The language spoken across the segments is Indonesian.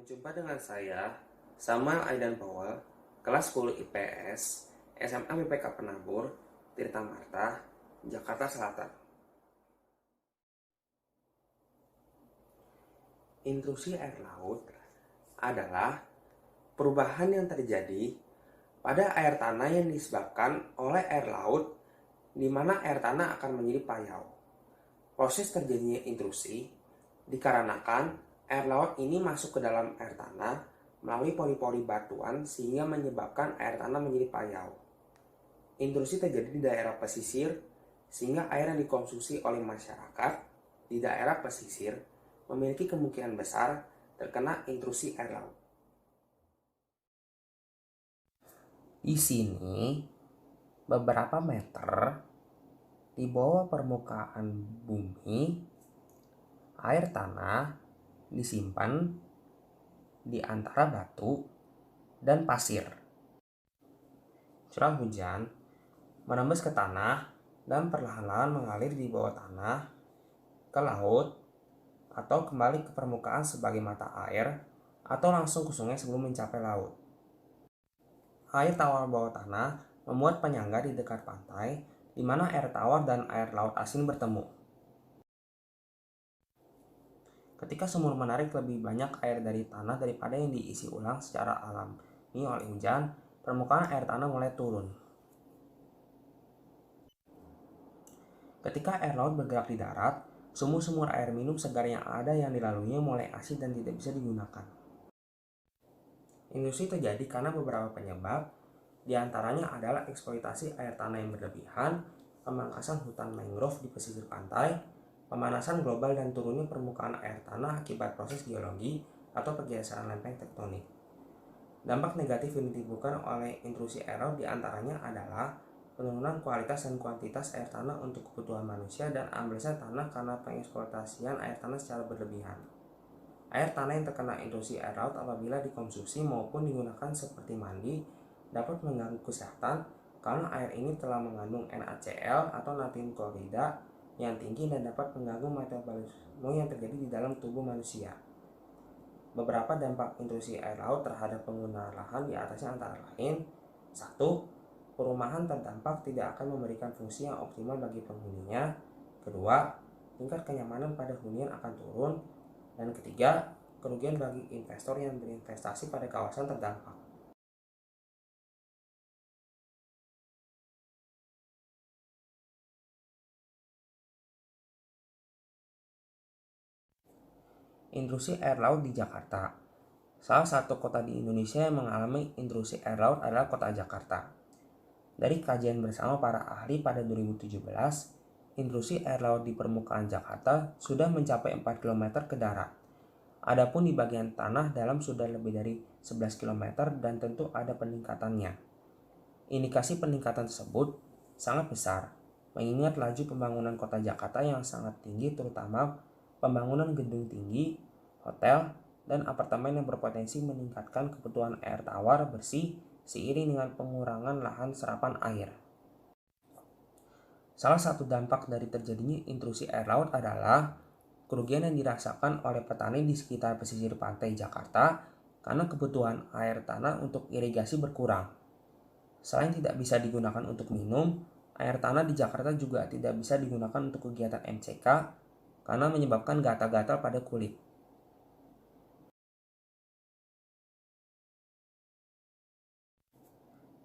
Jumpa dengan saya, Samuel Aidan Powell, kelas 10 IPS, SMA MIPK Penabur, Tirta Marta, Jakarta Selatan. Intrusi air laut adalah perubahan yang terjadi pada air tanah yang disebabkan oleh air laut, di mana air tanah akan menjadi payau. Proses terjadinya intrusi dikarenakan air laut ini masuk ke dalam air tanah melalui pori-pori batuan sehingga menyebabkan air tanah menjadi payau. Intrusi terjadi di daerah pesisir sehingga air yang dikonsumsi oleh masyarakat di daerah pesisir memiliki kemungkinan besar terkena intrusi air laut. Di sini beberapa meter di bawah permukaan bumi air tanah disimpan di antara batu dan pasir. Curah hujan menembus ke tanah dan perlahan-lahan mengalir di bawah tanah ke laut atau kembali ke permukaan sebagai mata air atau langsung ke sungai sebelum mencapai laut. Air tawar bawah tanah memuat penyangga di dekat pantai di mana air tawar dan air laut asin bertemu. Ketika sumur menarik lebih banyak air dari tanah daripada yang diisi ulang secara alami oleh hujan, permukaan air tanah mulai turun. Ketika air laut bergerak di darat, sumur-sumur air minum segar yang ada yang dilaluinya mulai asin dan tidak bisa digunakan. Intrusi terjadi karena beberapa penyebab, diantaranya adalah eksploitasi air tanah yang berlebihan, pemangkasan hutan mangrove di pesisir pantai, pemanasan global dan turunnya permukaan air tanah akibat proses geologi atau pergeseran lempeng tektonik. Dampak negatif yang ditimbulkan oleh intrusi air laut diantaranya adalah penurunan kualitas dan kuantitas air tanah untuk kebutuhan manusia dan amblesnya tanah karena pengeksploitasian air tanah secara berlebihan. Air tanah yang terkena intrusi air laut apabila dikonsumsi maupun digunakan seperti mandi dapat mengganggu kesehatan karena air ini telah mengandung NaCl atau natrium klorida yang tinggi dan dapat mengganggu metabolisme yang terjadi di dalam tubuh manusia. Beberapa dampak intrusi air laut terhadap pengguna lahan di atasnya antara lain: 1. Perumahan terdampak tidak akan memberikan fungsi yang optimal bagi penghuninya. 2. Tingkat kenyamanan pada hunian akan turun. Dan 3. Kerugian bagi investor yang berinvestasi pada kawasan terdampak. Intrusi air laut di Jakarta. Salah satu kota di Indonesia yang mengalami intrusi air laut adalah kota Jakarta. Dari kajian bersama para ahli pada 2017, intrusi air laut di permukaan Jakarta sudah mencapai 4 km ke darat. Adapun di bagian tanah dalam sudah lebih dari 11 km dan tentu ada peningkatannya. Indikasi peningkatan tersebut sangat besar, mengingat laju pembangunan kota Jakarta yang sangat tinggi, terutama pembangunan gedung tinggi, hotel, dan apartemen yang berpotensi meningkatkan kebutuhan air tawar bersih seiring dengan pengurangan lahan serapan air. Salah satu dampak dari terjadinya intrusi air laut adalah kerugian yang dirasakan oleh petani di sekitar pesisir pantai Jakarta karena kebutuhan air tanah untuk irigasi berkurang. Selain tidak bisa digunakan untuk minum, air tanah di Jakarta juga tidak bisa digunakan untuk kegiatan MCK karena menyebabkan gatal-gatal pada kulit.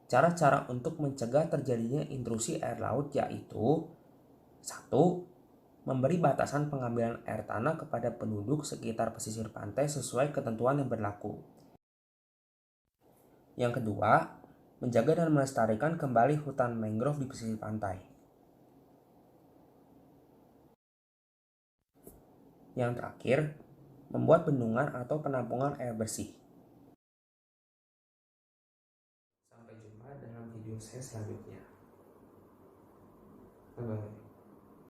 Cara-cara untuk mencegah terjadinya intrusi air laut yaitu: 1. Memberi batasan pengambilan air tanah kepada penduduk sekitar pesisir pantai sesuai ketentuan yang berlaku. Yang kedua, menjaga dan melestarikan kembali hutan mangrove di pesisir pantai. Yang terakhir, membuat bendungan atau penampungan air bersih. Sampai jumpa dalam video saya selanjutnya. Bye-bye.